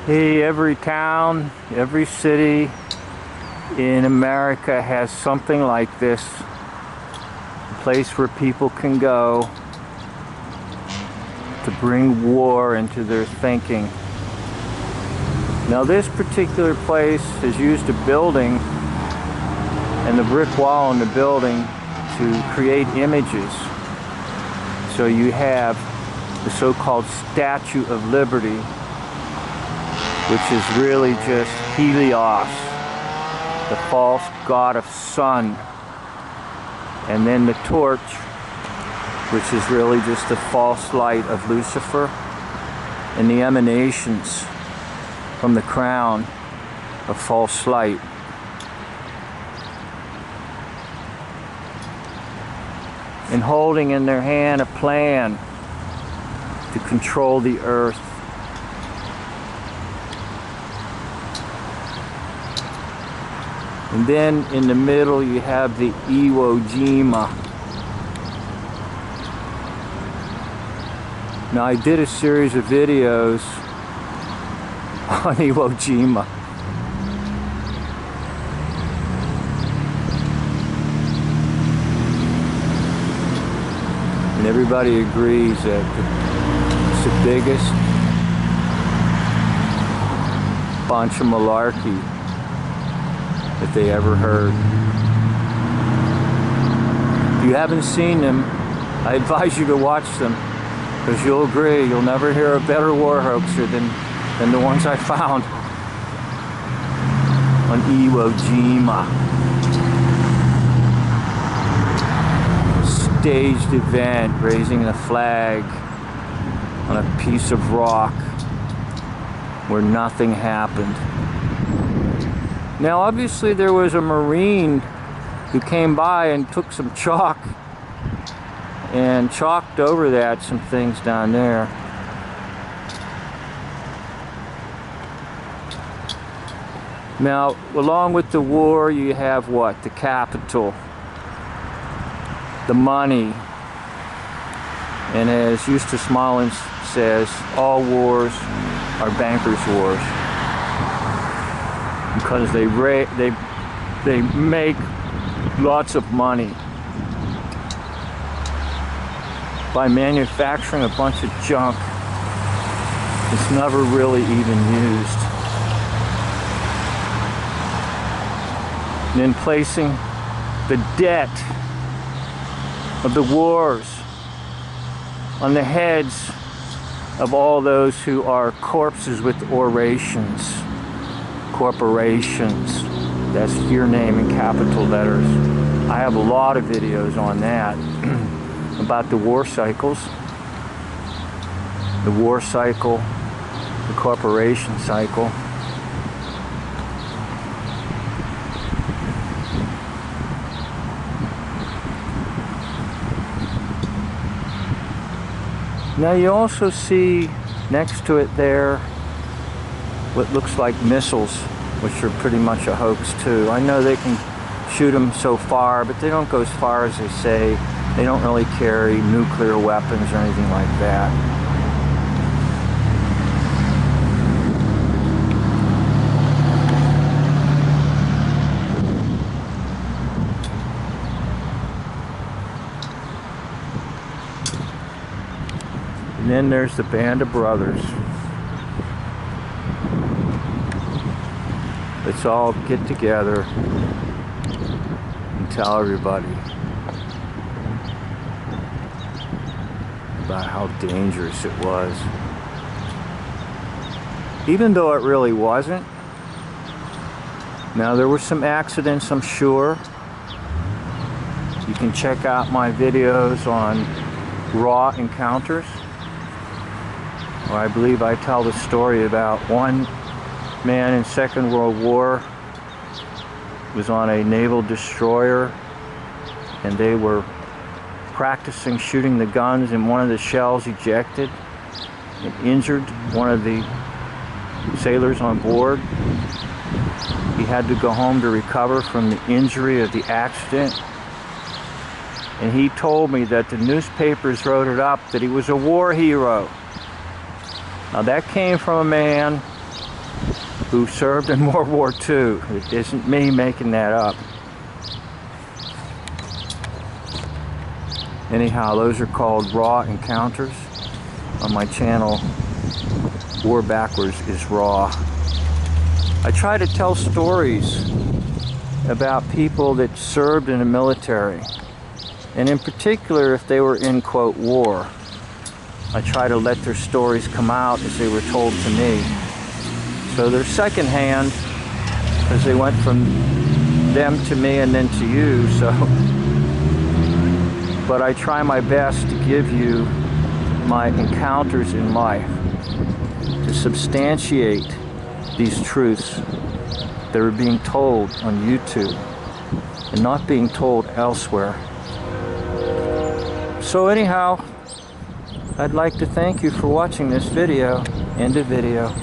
Hey, every town, every city in America has something like this. A place where people can go to bring war into their thinking. Now, this particular place has used a building and the brick wall in the building to create images. So you have the so-called Statue of Liberty, which is really just Helios, the false god of sun, and then the torch, which is really just the false light of Lucifer, and the emanations from the crown of false light. And holding in their hand a plan to control the earth. And then in the middle you have the Iwo Jima. Now, I did a series of videos on Iwo Jima. And everybody agrees that it's the biggest bunch of malarkey that they ever heard. If you haven't seen them, I advise you to watch them, because you'll agree you'll never hear a better war hoaxer than the ones I found on Iwo Jima. Staged event raising a flag on a piece of rock where nothing happened. Now, obviously there was a Marine who came by and took some chalk and chalked over that some things down there. Now, along with the war, you have what? The capital, the money, and as Eustace Mullins says, all wars are bankers' wars, because they make lots of money by manufacturing a bunch of junk that's never really even used, and then placing the debt of the wars on the heads of all those who are corpses with orations. Corporations. That's your name in capital letters. I have a lot of videos on that about the war cycles, the war cycle, the corporation cycle. Now you also see next to it there what looks like missiles, which are pretty much a hoax too. I know they can shoot them so far, but they don't go as far as they say. They don't really carry nuclear weapons or anything like that. And then there's the Band of Brothers. Let's all get together and tell everybody about how dangerous it was. Even though it really wasn't. Now, there were some accidents, I'm sure. You can check out my videos on Raw Encounters, where I believe I tell the story about one man in Second World War was on a naval destroyer, and they were practicing shooting the guns, and one of the shells ejected and injured one of the sailors on board. He had to go home to recover from the injury of the accident, and he told me that the newspapers wrote it up that he was a war hero. Now, that came from a man who served in World War II. It isn't me making that up. Anyhow, those are called Raw Encounters. On my channel, War Backwards is Raw. I try to tell stories about people that served in the military, and in particular if they were in, quote, war. I try to let their stories come out as they were told to me. So they're secondhand, because they went from them to me and then to you, so. But I try my best to give you my encounters in life, to substantiate these truths that are being told on YouTube and not being told elsewhere. So anyhow, I'd like to thank you for watching this video. End of video.